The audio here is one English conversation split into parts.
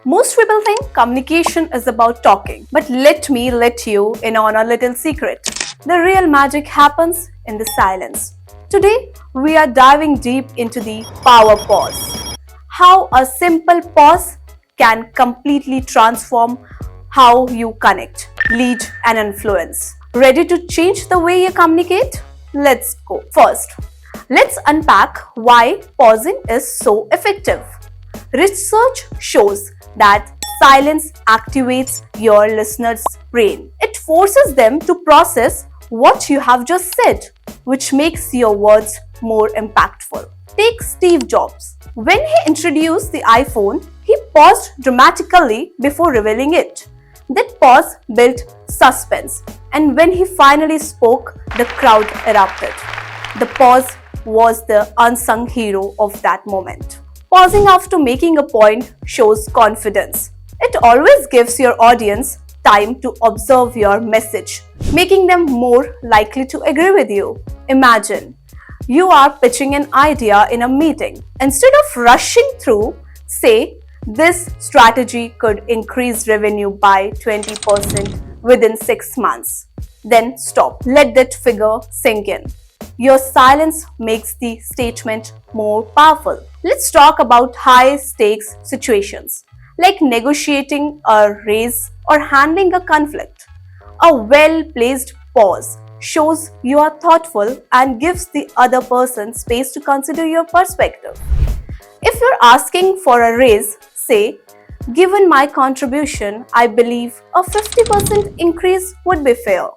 Most people think communication is about talking, but let me let you in on a little secret. The real magic happens in the silence. Today, we are diving deep into the power pause. How a simple pause can completely transform how you connect, lead, and influence. Ready to change the way you communicate? Let's go. First, let's unpack why pausing is so effective. Research shows that silence activates your listener's brain. It forces them to process what you have just said, which makes your words more impactful. Take Steve Jobs. When he introduced the iPhone, he paused dramatically before revealing it. That pause built suspense, and when he finally spoke, the crowd erupted. The pause was the unsung hero of that moment. Pausing after making a point shows confidence. It always gives your audience time to observe your message, making them more likely to agree with you. Imagine you are pitching an idea in a meeting. Instead of rushing through, say, this strategy could increase revenue by 20% within 6 months. Then stop. Let that figure sink in. Your silence makes the statement more powerful. Let's talk about high stakes situations like negotiating a raise or handling a conflict. A well placed pause shows you are thoughtful and gives the other person space to consider your perspective. If you're asking for a raise, say, given my contribution, I believe a 50% increase would be fair.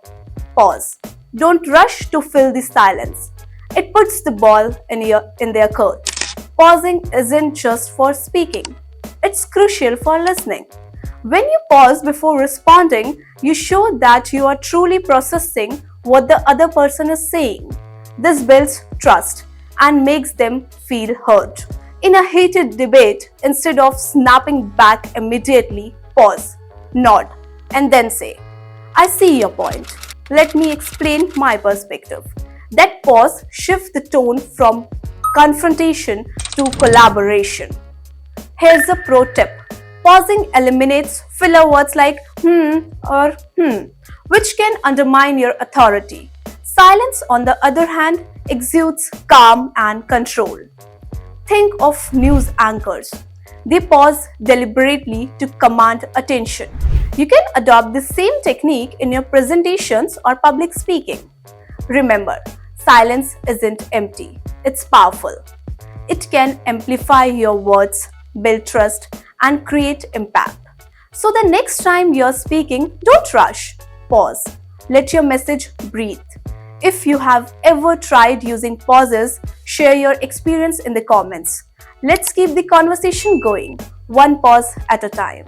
Pause. Don't rush to fill the silence. It puts the ball in their court. Pausing isn't just for speaking, it's crucial for listening. When you pause before responding, you show that you are truly processing what the other person is saying. This builds trust and makes them feel heard. In a heated debate, instead of snapping back immediately, pause, nod, and then say, I see your point. Let me explain my perspective. That pause shifts the tone from confrontation to collaboration. Here's a pro tip. Pausing eliminates filler words like or which can undermine your authority. Silence, on the other hand, exudes calm and control. Think of news anchors. They pause deliberately to command attention. You can adopt the same technique in your presentations or public speaking. Remember, silence isn't empty, it's powerful. It can amplify your words, build trust, and create impact. So the next time you're speaking, don't rush. Pause. Let your message breathe. If you have ever tried using pauses, share your experience in the comments. Let's keep the conversation going, one pause at a time.